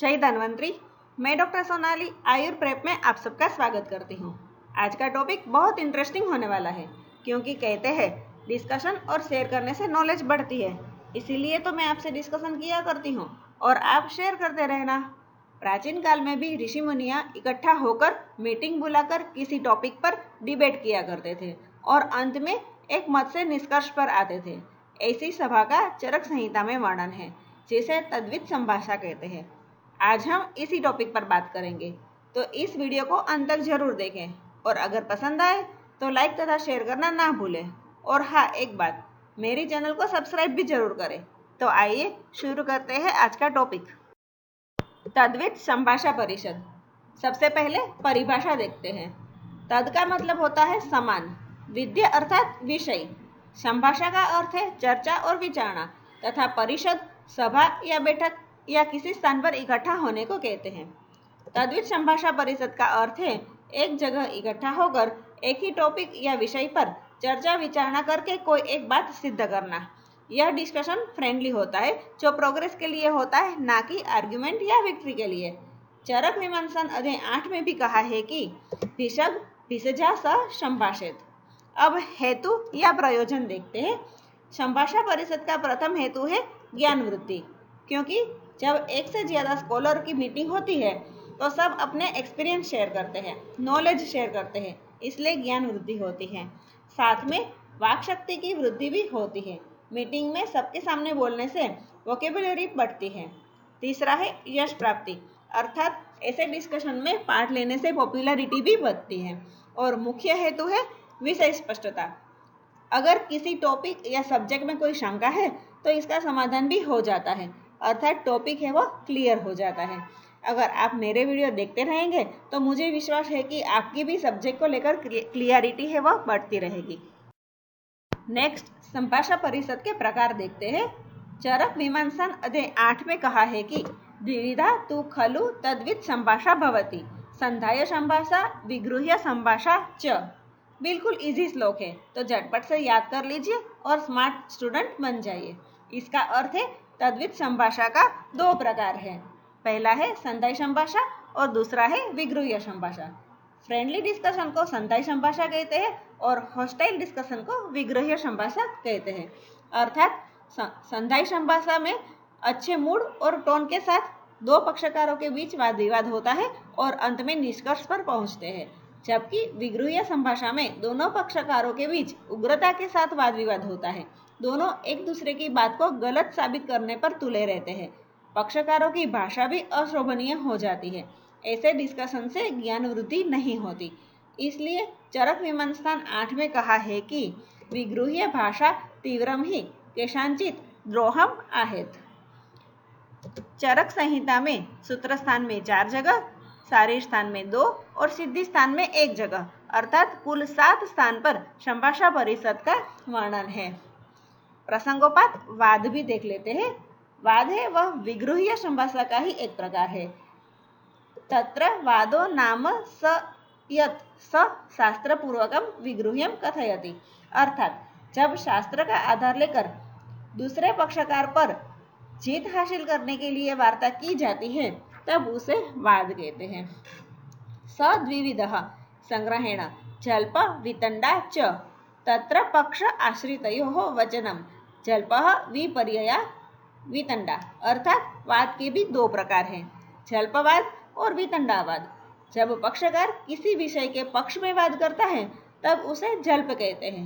जय धन्वंतरी। मैं डॉक्टर सोनाली आयुर प्रेप में आप सबका स्वागत करती हूँ। आज का टॉपिक बहुत इंटरेस्टिंग होने वाला है, क्योंकि कहते हैं डिस्कशन और शेयर करने से नॉलेज बढ़ती है। इसीलिए तो मैं आपसे डिस्कशन किया करती हूँ और आप शेयर करते रहना। प्राचीन काल में भी ऋषि मुनियाँ इकट्ठा होकर मीटिंग बुलाकर किसी टॉपिक पर डिबेट किया करते थे और अंत में एक मत से निष्कर्ष पर आते थे। ऐसी सभा का चरक संहिता में वर्णन है, जिसे तद्वित संभाषा कहते हैं। आज हम इसी टॉपिक पर बात करेंगे, तो इस वीडियो को अंत तक जरूर देखें और अगर पसंद आए तो लाइक तथा शेयर करना ना भूलें। और हाँ, एक बात, मेरी चैनल को सब्सक्राइब भी जरूर करें। तो आइए शुरू करते हैं आज का टॉपिक। तद्वित संभाषा परिषद। सबसे पहले परिभाषा देखते हैं। तद का मतलब होता है समान, विद्या अर्थात विषय, संभाषा का अर्थ है चर्चा और विचारणा, तथा परिषद सभा या बैठक या किसी स्थान पर इकट्ठा होने को कहते हैं। तद्वित संभाषा परिषद का अर्थ है एक जगह इकट्ठा होकर एक ही टॉपिक या विषय पर चर्चा विचारणा करके कोई एक बात सिद्ध करना। यह डिस्कशन फ्रेंडली होता है, जो प्रोग्रेस के लिए होता है, ना कि आर्ग्यूमेंट या विक्ट्री के लिए। चरक मीमांसन अध्याय 8 में भी कहा है कि भिषग भिषजा स संभाषेत। अब हेतु या प्रयोजन देखते हैं। संभाषा परिषद का प्रथम हेतु है ज्ञान वृद्धि, क्योंकि जब एक से ज्यादा स्कॉलर की मीटिंग होती है तो सब अपने एक्सपीरियंस शेयर करते हैं, नॉलेज शेयर करते हैं, इसलिए ज्ञान वृद्धि होती है। साथ में वाक शक्ति की वृद्धि भी होती है। मीटिंग में सबके सामने बोलने से वोकेबुलरी बढ़ती है। तीसरा है यश प्राप्ति, अर्थात ऐसे डिस्कशन में पार्ट लेने से पॉपुलैरिटी भी बढ़ती है। और मुख्य हेतु है विषय स्पष्टता। अगर किसी टॉपिक या सब्जेक्ट में कोई शंका है तो इसका समाधान भी हो जाता है, अर्थात टॉपिक है वो क्लियर हो जाता है। अगर आप मेरे वीडियो देखते रहेंगे तो मुझे विश्वास है कि आपकी भी सब्जेक्ट को लेकर क्लियरिटी है वो बढ़ती रहेगी। नेक्स्ट, संभाषा परिषद के प्रकार देखते हैं। चरक मीमांसन अध्याय 8 में कहा है कि द्विविधा तु खलु तद्वित संभाषा भवति, संधाय संभाषा विगृह्य संभाषा च। बिल्कुल इजी श्लोक है, तो झटपट से याद कर लीजिए और स्मार्ट स्टूडेंट बन जाइए। इसका अर्थ है तद्वित संभाषा का दो प्रकार है। पहला है संधाय संभाषा और दूसरा है विगृह्य संभाषा। फ्रेंडली डिस्कशन को संधाय संभाषा कहते हैं और हॉस्टाइल डिस्कशन को विगृह्य संभाषा कहते हैं। अर्थात संधाय संभाषा में अच्छे मूड और टोन के साथ दो पक्षकारों के बीच वाद विवाद होता है और अंत में निष्कर्ष पर पहुंचते हैं, जबकि विगृह्य संभाषा में दोनों पक्षकारों के बीच उग्रता के साथ वाद विवाद होता है। दोनों एक दूसरे की बात को गलत साबित करने पर तुले रहते हैं। पक्षकारों की भाषा भी अशोभनीय हो जाती है। ऐसे डिस्कशन से ज्ञान वृद्धि नहीं होती। इसलिए चरक मीमांसन 8 में कहा है कि विगृह्य भाषा तीव्रम ही केशांचित द्रोहम आहेत। चरक संहिता में सूत्र स्थान में 4 जगह, शारीर स्थान में 2 और सिद्धि स्थान में 1 जगह, अर्थात कुल 7 स्थान पर संभाषा परिषद का वर्णन है। प्रसंगोपात वाद भी देख लेते हैं। वाद है वह विगृह्य संभाषा का ही एक प्रकार है। तत्र वादो नाम स यत् स शास्त्र पूर्वकम विगृह्यम कथयति, अर्थात जब शास्त्र का आधार लेकर दूसरे पक्षकार पर जीत हासिल करने के लिए वार्ता की जाती है तब उसे वाद कहते हैं। सद्विविधः संग्रहेण जल्प वितंडा च तत्र पक्ष आश्रितयोः वचनम जल्पः विपर्यया वितंडा, अर्थात वाद के भी दो प्रकार हैं, जल्पवाद और वितंडावाद। जब पक्षकार किसी विषय के पक्ष में वाद करता है तब उसे जल्प कहते हैं।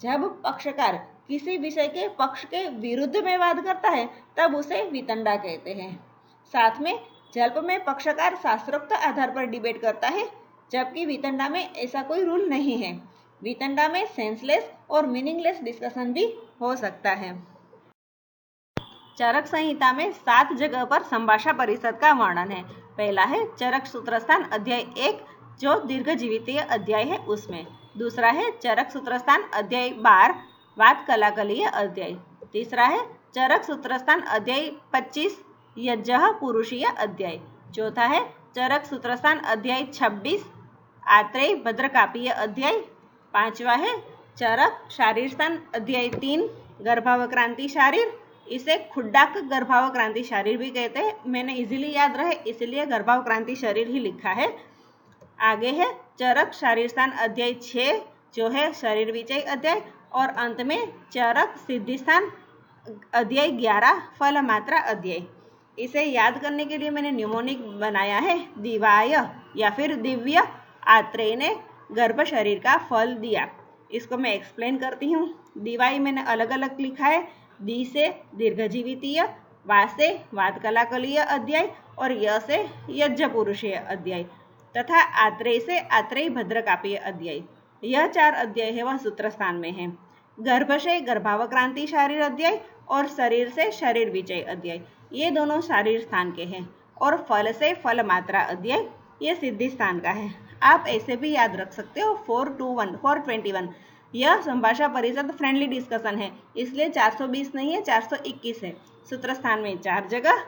जब पक्षकार किसी विषय के पक्ष के विरुद्ध में वाद करता है तब उसे वितंडा कहते हैं। साथ में जल्प में पक्षकार शास्त्रोक्त आधार पर डिबेट करता है, जबकि वितंडा में ऐसा कोई रूल नहीं है। वितंडा में सेंसलेस और मीनिंगलेस डिस्कशन भी हो सकता है। चरक संहिता में 7 जगह पर संभाषा परिषद का वर्णन है। पहला है चरक सूत्रस्थान अध्याय 1, जो दीर्घजीवितीय अध्याय है उसमें। दूसरा है चरक सूत्रस्थान अध्याय 12, वाद कलाकलीय अध्याय। तीसरा है चरक सूत्रस्थान अध्याय 25, यज्ञः पुरुषीय अध्याय। चौथा है चरक सूत्रस्थान अध्याय 26, आत्रेय भद्रकापीय अध्याय। पांचवा है चरक शारीर स्थान अध्याय 3, गर्भावक्रांति शारीर। इसे खुड्डाक गर्भावक्रांति शरीर भी कहते हैं। मैंने इजीली याद रहे इसलिए गर्भावक्रांति शरीर ही लिखा है। आगे है चरक शरीर स्थान अध्याय 6 जो है शरीर विचय अध्याय, और अंत में चरक सिद्धि स्थान अध्याय 11 फल मात्रा अध्याय। इसे याद करने के लिए मैंने न्यूमोनिक बनाया है दिवाय या फिर दिव्य आत्रेय ने गर्भ शरीर का फल दिया। इसको मैं एक्सप्लेन करती हूँ। दिवाई मैंने अलग अलग लिखा है, दी से दीर्घजीवितीय, वा से वातकलाकलीय अध्याय और य से यज्ञ पुरुषीय अध्याय तथा आत्रेय से आत्रेय भद्रकापीय अध्याय। यह 4 अध्याय है वह सूत्र स्थान में है। गर्भ से गर्भावक्रांति शरीर अध्याय और शरीर से शरीर विचय अध्याय ये दोनों शरीर स्थान के हैं, और फल से फल मात्रा अध्याय ये सिद्धि स्थान का है। आप ऐसे भी याद रख सकते हो 421 यह संभाषा परिषद फ्रेंडली डिस्कशन है, इसलिए 420 नहीं है 421 है। सूत्र स्थान में 4 जगह,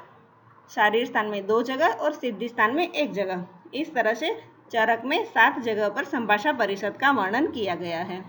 शरीर स्थान में 2 जगह और सिद्धि स्थान में 1 जगह। इस तरह से चरक में 7 जगह पर संभाषा परिषद का वर्णन किया गया है।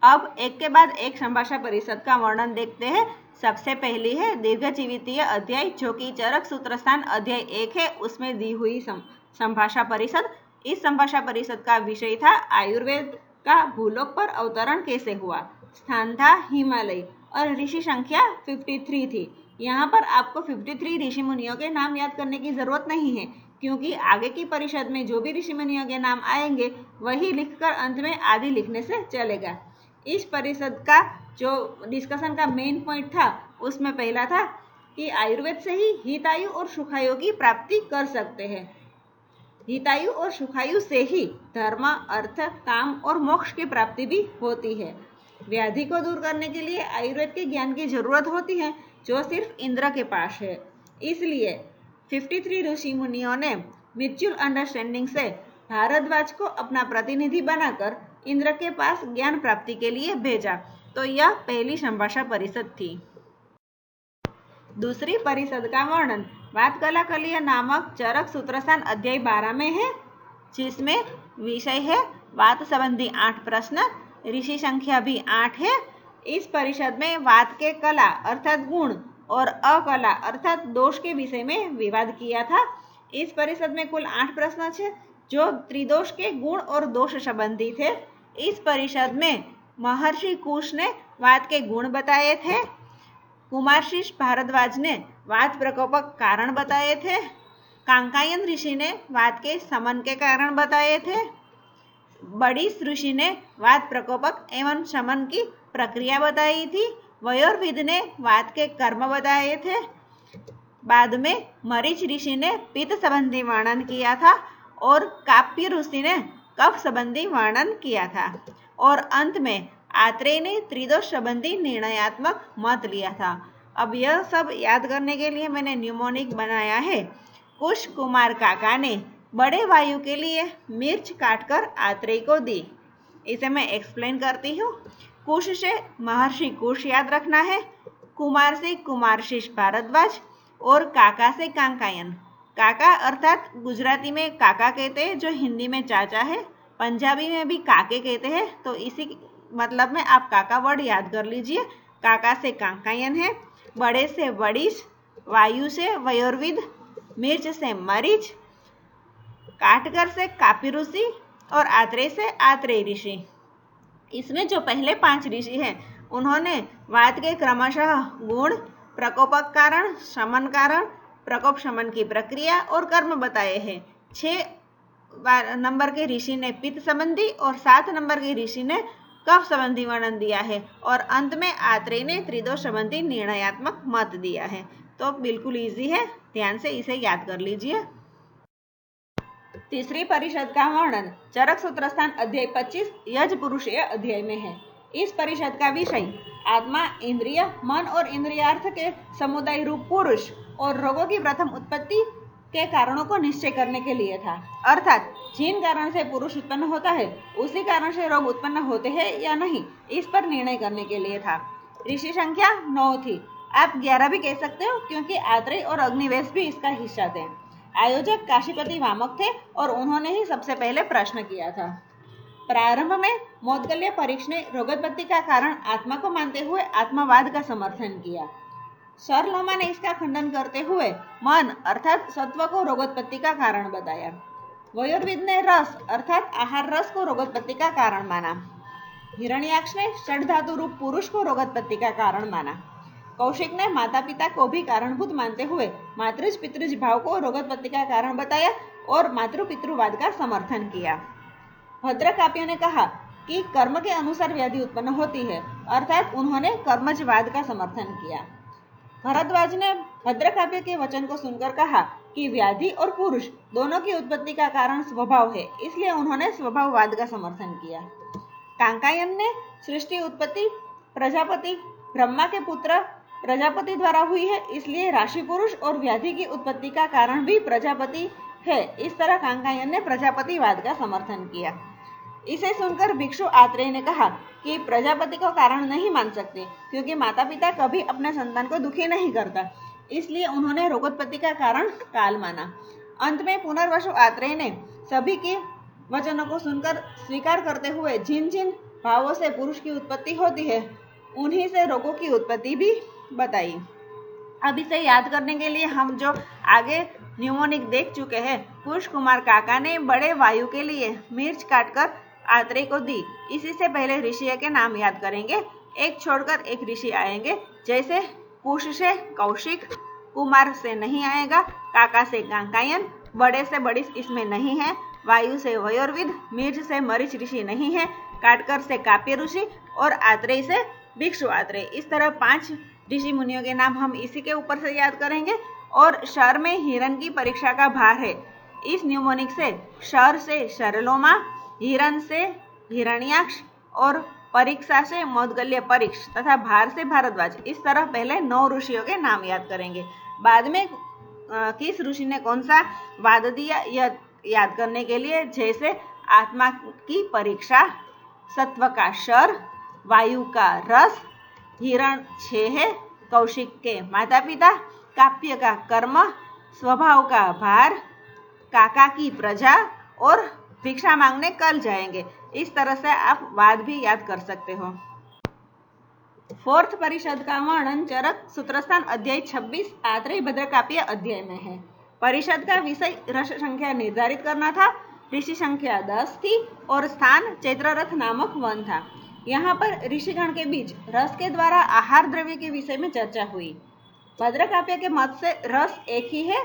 अब एक के बाद एक संभाषा परिषद का वर्णन देखते हैं। सबसे पहली है दीर्घजीवितीय अध्याय जो कि चरक सूत्र स्थान अध्याय 1 है, उसमें दी हुई संभाषा परिषद। इस संभाषा परिषद का विषय था आयुर्वेद का भूलोक पर अवतरण कैसे हुआ। स्थान था हिमालय और ऋषि संख्या 53 थी। यहाँ पर आपको 53 ऋषि मुनियों के नाम याद करने की जरूरत नहीं है, क्योंकि आगे की परिषद में जो भी ऋषि मुनियों के नाम आएंगे वही लिखकर अंत में आदि लिखने से चलेगा। इस परिषद का जो डिस्कशन का मेन पॉइंट था उसमें पहला था कि आयुर्वेद से ही हितायु और सुखायु की प्राप्ति कर सकते हैं। हितायु और सुखायु से ही धर्म, अर्थ, काम और मोक्ष की प्राप्ति भी होती है। व्याधि को दूर करने के लिए आयुर्वेद के ज्ञान की जरूरत होती है जो सिर्फ इंद्र के पास है। इसलिए 53 ऋषि मुनियों ने म्यूचुअल अंडरस्टैंडिंग से भारद्वाज को अपना प्रतिनिधि बनाकर इंद्र के पास ज्ञान प्राप्ति के लिए भेजा। तो यह पहली संभाषा परिषद थी। दूसरी परिषद का वर्णन वातकलाकलीय नामक चरक सूत्रस्थान अध्याय 12 में है, जिसमें विषय है वात संबंधी 8 प्रश्न, ऋषि संख्या भी 8 है। इस परिषद में वात के कला अर्थात गुण और अकला अर्थात दोष के विषय में विवाद किया था। इस परिषद में कुल 8 प्रश्न थे जो त्रिदोष के गुण और दोष संबंधी थे। इस परिषद में महर्षि कुश ने वात के गुण बताए थे, कुमारशीष भारद्वाज ने वात प्रकोपक कारण बताए थे, कांकायन ऋषि ने वात के शमन के कारण बताए थे, बड़ीस ऋषि ने वात प्रकोपक एवं शमन की प्रक्रिया बताई थी, वयोर्विद ने वात के कर्म बताए थे, बाद में मरीच ऋषि ने पित्त संबंधी वर्णन किया था और काप्य ऋषि ने कफ संबंधी वर्णन किया था, और अंत में आत्रेय ने त्रिदोष संबंधी निर्णयात्मक मत लिया था। अब यह सब याद करने के लिए मैंने न्यूमोनिक बनाया है। कुश कुमार काका ने बड़े वायु के लिए मिर्च काटकर आत्रेय को दी। इसे मैं एक्सप्लेन करती हूँ। कुश से महर्षि कुश याद रखना है, कुमार से कुमारशीष भारद्वाज और काका से कांकायन। काका अर्थात गुजराती में काका कहते हैं जो हिंदी में चाचा है, पंजाबी में भी काके कहते हैं, तो इसी मतलब में आप काका वर्ड याद कर लीजिए। काका से कांकायन है, बड़े से बड़ीश, वायु से वयोर्विद, मिर्च से मरीच, काटकर से कापी ऋषि और आत्रेय से आत्रेय ऋषि। इसमें जो पहले 5 ऋषि हैं उन्होंने वात के क्रमशः गुण, प्रकोपक कारण, शमन कारण, प्रकोप शमन की प्रक्रिया और कर्म बताए हैं। 6 नंबर के ऋषि ने पित्त संबंधी और 7 नंबर के ऋषि ने कफ संबंधी वर्णन दिया है, और अंत में आत्रेय ने त्रिदोष संबंधी निर्णयात्मक मत दिया है। तो बिल्कुल इजी है, ध्यान से इसे याद कर लीजिए। तीसरी परिषद का वर्णन चरक सूत्रस्थान अध्याय 25 यज्ञ पुरुषीय अध्याय में है। इस परिषद का विषय आत्मा, इंद्रिय, मन और इंद्रियार्थ के समुदाय रूप पुरुष और रोगों की प्रथम उत्पत्ति के कारणों को निश्चय करने के लिए था, अर्थात जिन कारण से पुरुष उत्पन्न होता है उसी कारण से रोग उत्पन्न होते हैं या नहीं, इस पर निर्णय करने के लिए था। ऋषि संख्या 9 थी, आप 11 भी कह सकते हो क्योंकि आत्रेय और अग्निवेश भी इसका हिस्सा थे। आयोजक काशीपति वामक थे और उन्होंने ही सबसे पहले प्रश्न किया था। प्रारंभ में मौदगल्य परीक्ष ने रोगोत्पत्ति का कारण आत्मा को मानते हुए आत्मवाद का समर्थन किया। सरलोमा ने इसका खंडन करते हुए मन अर्थात सत्व को रोगोत्पत्ति का कारण बताया। वयोर्विद ने रस अर्थात आहार रस को रोगोत्पत्ति का कारण माना। हिरण्याक्ष ने षड धातु रूप पुरुष को रोगोत्पत्ति का कारण माना। कौशिक ने माता पिता को भी कारणभूत मानते हुए मातृज पितृज भाव को रोगोत्पत्ति का कारण बताया और मातृ पितृवाद का समर्थन किया। भद्रकाप्य ने कहा कि कर्म के अनुसार व्याधि उत्पन्न होती है, अर्थात उन्होंने कर्मजवाद का समर्थन किया। भरद्वाज ने भद्रकाव्य के वचन को सुनकर कहा कि व्याधि और पुरुष दोनों की उत्पत्ति का कारण स्वभाव है, इसलिए उन्होंने स्वभाववाद का समर्थन किया। कांकायन ने सृष्टि उत्पत्ति प्रजापति ब्रह्मा के पुत्र प्रजापति द्वारा हुई है, इसलिए राशि पुरुष और व्याधि की उत्पत्ति का कारण भी प्रजापति है। इस तरह कांकायन ने प्रजापतिवाद का समर्थन किया। इसे सुनकर भिक्षु आत्रेय ने कहा कि प्रजापति को कारण नहीं मान सकते, क्योंकि माता पिता कभी अपने संतान को दुखी नहीं करता, इसलिए उन्होंने रोगोत्पत्ति का कारण काल माना। अंत में पुनर्वसु आत्रेय ने सभी के वचनों को सुनकर स्वीकार करते हुए जिन जिन भावों से पुरुष की उत्पत्ति होती है, उन्हीं से रोगों की उत्पत्ति भी बताई। अब इसे याद करने के लिए हम जो आगे न्यूमोनिक देख चुके हैं, पुरुष कुमार काका ने बड़े वायु के लिए मिर्च काटकर आत्रेय को दी। इसी से पहले ऋषि के नाम याद करेंगे, एक छोड़कर एक ऋषि आएंगे। जैसे पुष से कौशिक, कुमार से नहीं आएगा, काका से कांकायन, बड़े से बड़ी इसमें नहीं है, वायु से वयोर्विद, मिर्च से मरीच ऋषि नहीं है, काटकर से काप्य ऋषि और आत्रेय से भिक्षु आत्रेय। इस तरह 5 ऋषि मुनियों के नाम हम इसी के ऊपर से याद करेंगे। और शर में हिरण की परीक्षा का भार है। इस न्यूमोनिक से शर से शरलोमा, हिरण से हिरण्याक्ष और परीक्षा से मौदगल्य परीक्ष तथा भार से भारद्वाज। इस तरह पहले 9 ऋषियों के नाम याद करेंगे। बाद में किस ऋषि ने कौन सा वाद दिया यह याद करने के लिए, जैसे आत्मा की परीक्षा, सत्व का शर, वायु का रस, हिरण 6 है, कौशिक के माता पिता, काप्य का कर्म, स्वभाव का भार, काका की प्रजा और भिक्षा मांगने कल जाएंगे। इस तरह से आप वाद भी याद कर सकते हो। 4th परिषद का वर्णन चरक सूत्रस्थान अध्याय 26 आत्रेय भद्रकाप्य अध्याय में है। परिषद का विषय रस संख्या निर्धारित करना था। ऋषि संख्या 10 थी और स्थान चैत्ररथ नामक वन था। यहाँ पर ऋषिगण के बीच रस के द्वारा आहार द्रव्य के विषय में चर्चा हुई। भद्रकाप्य के मत से रस एक ही है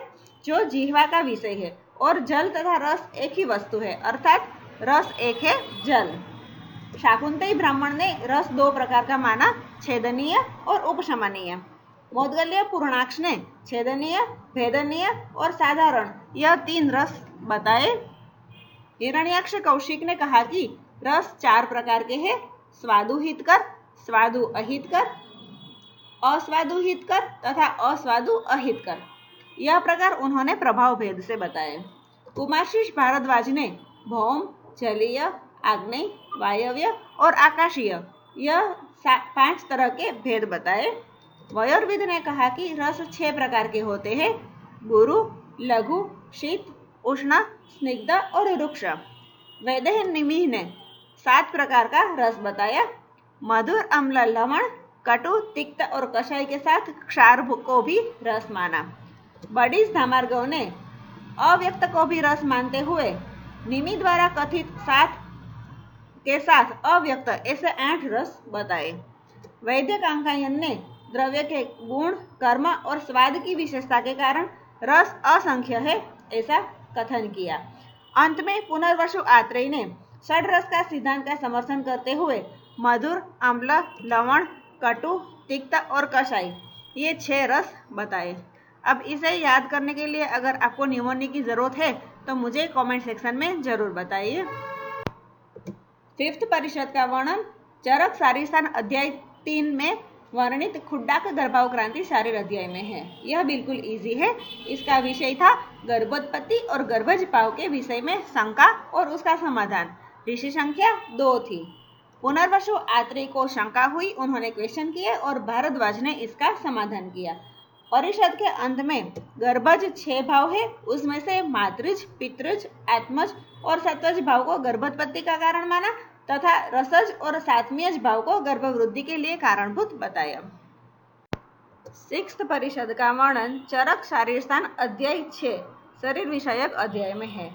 जो जिह्वा का विषय है और जल तथा रस एक ही वस्तु है, अर्थात रस एक है जल। शाकुंतई ब्राह्मण ने रस 2 प्रकार का माना, छेदनीय और उपशमनीय। मौदगल्य पूर्णाक्ष ने छेदनीय, भेदनीय और साधारण यह 3 रस बताए। हिरण्याक्ष कौशिक ने कहा कि रस 4 प्रकार के हैं, स्वादु हितकर, स्वादु अहितकर, अस्वादु हितकर तथा अस्वादु अहितकर। यह प्रकार उन्होंने प्रभाव भेद से बताए। कुमारशीष भारद्वाज ने भौम, जलीय, आग्नेय, वायव्य और आकाशीय यह 5 तरह के भेद बताए। वयोर्विद ने कहा कि रस 6 प्रकार के होते हैं, गुरु, लघु, शीत, उष्ण, स्निग्ध और रुक्ष। वैदेह निमिह ने 7 प्रकार का रस बताया। मधुर, अम्ल, लवण, कटु, तिक्त और कषाय के साथ क्षार को भी रस माना। बडीस धामार्गव ने अव्यक्त को भी रस मानते हुए निमि द्वारा कथित 7 के साथ अव्यक्त ऐसे 8 रस बताए। वैद्य कांकायन ने द्रव्य के गुण, कर्म और स्वाद की विशेषता के कारण रस असंख्य है ऐसा कथन किया। अंत में पुनर्वसु आत्रेय ने षड रस का सिद्धांत का समर्थन करते हुए मधुर, अम्ल, लवण, कटु, तिक्त और कषाय ये 6 रस बताए। अब इसे याद करने के लिए अगर आपको न्यूमोनिक की जरूरत है तो मुझे कमेंट सेक्शन में जरूर बताइए। 5th परिषद का वर्णन चरक शारीरस्थान अध्याय 3 में वर्णित खुड्डाक गर्भाव क्रांति शारीर अध्याय में है। यह बिल्कुल इजी है। इसका विषय था गर्भोत्पत्ति और गर्भज पाव के विषय में शंका और उसका समाधान। ऋषि संख्या 2 थी। पुनर्वसु आत्रेय को शंका हुई, उन्होंने क्वेश्चन किए और भारद्वाज ने इसका समाधान किया। परिषद के अंत में गर्भज 6 भाव है, उसमें से मातृज, पितृज, आत्मज और सत्वज भाव को गर्भोत्पत्ति का कारण माना तथा रसज और सातमीयज भाव को गर्भवृद्धि के लिए कारणभूत बताया। 6th परिषद का वर्णन चरक शारीर स्थान अध्याय 6 शरीर विषयक अध्याय में है।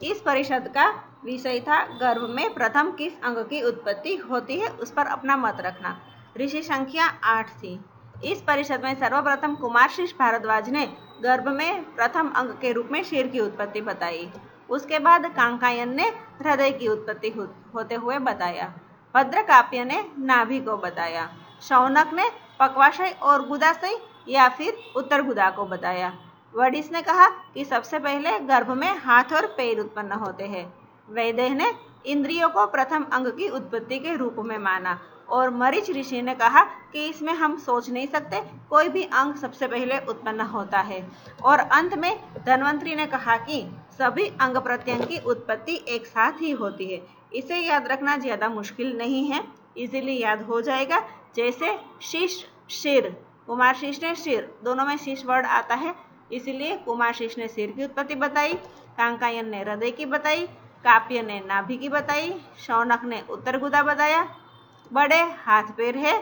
इस परिषद का विषय था गर्भ में प्रथम किस अंग की उत्पत्ति होती है, उस पर अपना मत रखना। ऋषि संख्या 8 थी। इस परिषद में सर्वप्रथम कुमारशीष भारद्वाज ने गर्भ में प्रथम अंग के रूप में शीर की उत्पत्ति बताई। उसके बाद कांकायन ने हृदय की उत्पत्ति होते हुए बताया। भद्रकाप्य ने नाभि को बताया। शौनक ने पक्वाशय और गुदाशय या फिर उत्तर गुदा को बताया। वडिस ने कहा कि सबसे पहले गर्भ में हाथ और पैर उत्पन्न होते हैं। वैदेह ने इंद्रियों को प्रथम अंग की उत्पत्ति के रूप में माना और मरीच ऋषि ने कहा कि इसमें हम सोच नहीं सकते, कोई भी अंग सबसे पहले उत्पन्न होता है। और अंत में धन्वंतरी ने कहा कि सभी अंग प्रत्यंग की उत्पत्ति एक साथ ही होती है। इसे याद रखना ज्यादा मुश्किल नहीं है, इजीली याद हो जाएगा। जैसे शीश, शीर, कुमारशीष ने शीर, दोनों में शीश वर्ड आता है, इसलिए कुमारशीष ने सिर की उत्पत्ति बताई, कांकायन ने हृदय की बताई, काप्य ने नाभि की बताई, शौनक ने उत्तर गुदा बताया। बड़े हाथ पैर है,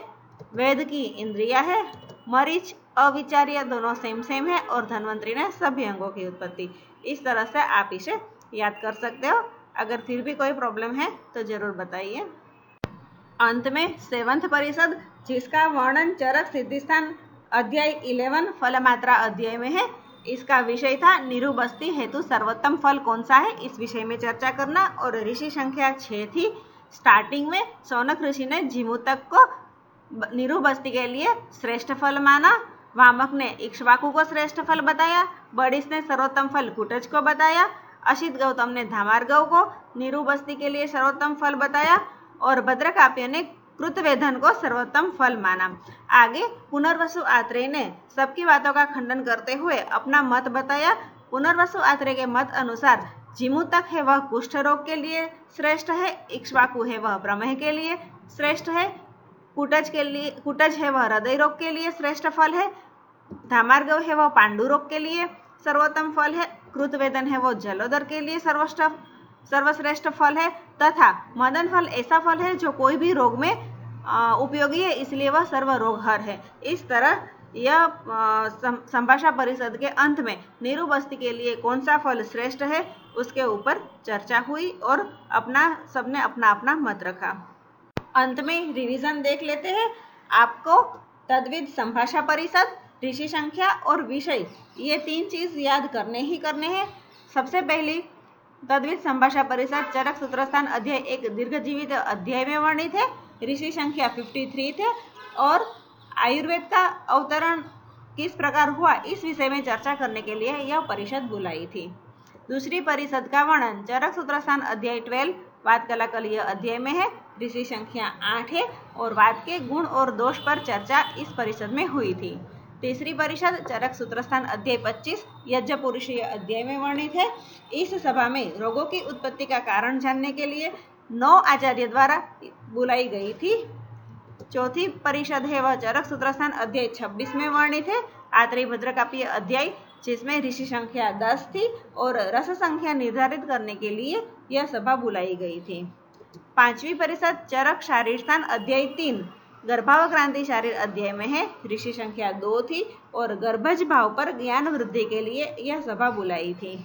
वेद की इंद्रिया है, मरीच अविचार्य दोनों सेम है और धन्वंतरी ने सभी अंगों की उत्पत्ति। इस तरह से आप इसे याद कर सकते हो। अगर फिर भी कोई प्रॉब्लम है तो जरूर बताइए। अंत में 7th परिषद जिसका वर्णन चरक सिद्धिस्थान अध्याय 11 फलमात्रा अध्याय में है, इसका विषय था निरुबस्ती हेतु सर्वोत्तम फल कौन सा है, इस विषय में चर्चा करना। और ऋषि संख्या 6 थी। स्टार्टिंग में शौनक ऋषि ने जिमुतक को निरुबस्ती के लिए श्रेष्ठ फल माना, वामक ने इक्ष्वाकु को श्रेष्ठ फल बताया, बड़िस ने सर्वोत्तम फल कुटज को बताया, अशित गौतम ने धामार्गव को निरुबस्ती के लिए सर्वोत्तम फल बताया और भद्रकाप्य ने कृतवेधन को सर्वोत्तम फल माना। आगे पुनर्वसु आत्रेय ने सबकी बातों का खंडन करते हुए अपना मत बताया। पुनर्वसु आत्रेय के मत अनुसार जिमुतक है वह कुष्ठ रोग के लिए श्रेष्ठ है, इक्ष्वाकु है वह प्रमेह के लिए श्रेष्ठ है, कुटज है वह हृदय रोग के लिए श्रेष्ठ फल है, धामार्गव है वह पांडु रोग के लिए सर्वोत्तम फल है, कृतवेदन है वह जलोदर के लिए सर्वश्रेष्ठ फल है तथा मदन फल ऐसा फल है जो कोई भी रोग में उपयोगी है, इसलिए वह सर्व रोग हर है। इस तरह यह संभाषा परिषद के अंत में निरुबस्ती के लिए कौन सा फल श्रेष्ठ है उसके ऊपर चर्चा हुई और सबने अपना अपना मत रखा। अंत में रिवीजन देख लेते हैं। आपको तद्विद संभाषा परिषद, ऋषि संख्या और विषय, ये 3 चीज याद करने हैं। सबसे पहली तद्विद संभाषा परिषद चरक सूत्रस्थान अध्याय एक दीर्घजीवित अध्याय में वर्णित है। ऋषि संख्या 53 थे और आयुर्वेद का अवतरण किस प्रकार हुआ इस विषय में चर्चा करने के लिए यह परिषद बुलाई थी। दूसरी परिषद का वर्णन चरक सूत्रस्थान अध्याय 12 वाद कलाकल अध्याय में है। ऋषि संख्या 8 है और वाद के गुण और दोष पर चर्चा इस परिषद में हुई थी। तीसरी परिषद चरक सूत्रस्थान अध्याय 25 यज्ञपुरुषीय अध्याय में वर्णित है। इस सभा में रोगों की उत्पत्ति का कारण जानने के लिए 9 आचार्य द्वारा बुलाई गई थी। चौथी परिषद है वह चरक सूत्रस्थान अध्याय 26 में वर्णित है। आत्रेय भद्रकाप्य अध्याय जिसमें ऋषि संख्या 10 थी और रस संख्या निर्धारित करने के लिए यह सभा बुलाई गई थी। पांचवी परिषद चरक शारीर स्थान अध्याय 3 गर्भावक्रांति शारीर अध्याय में है। ऋषि संख्या 2 थी और गर्भज भाव पर ज्ञान वृद्धि के लिए यह सभा बुलाई थी।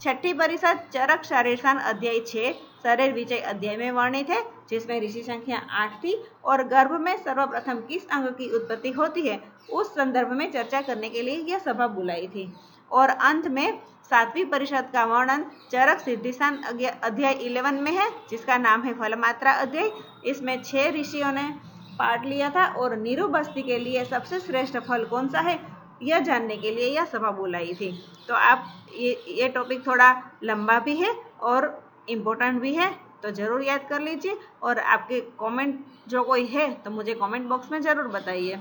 छठी परिषद चरक शारीर स्थान अध्याय 6 शरीर विजय अध्याय में वर्णित है जिसमें ऋषि संख्या 8 थी और गर्भ में सर्वप्रथम किस अंग की उत्पत्ति होती है उस संदर्भ में चर्चा करने के लिए यह सभा बुलाई थी। और अंत में 7वीं परिषद का वर्णन चरक सिद्धिस्थान अध्याय 11 में है जिसका नाम है फलमात्रा अध्याय। इसमें 6 ऋषियों ने पार्ट लिया था और निरुबस्ती के लिए सबसे श्रेष्ठ फल कौन सा है यह जानने के लिए यह सभा बुलाई थी। तो आप ये टॉपिक थोड़ा लंबा भी है और इम्पोर्टेंट भी है, तो ज़रूर याद कर लीजिए। और आपके कमेंट जो कोई है तो मुझे कमेंट बॉक्स में ज़रूर बताइए।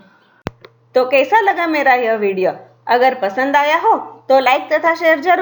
तो कैसा लगा मेरा यह वीडियो? अगर पसंद आया हो तो लाइक तथा शेयर जरूर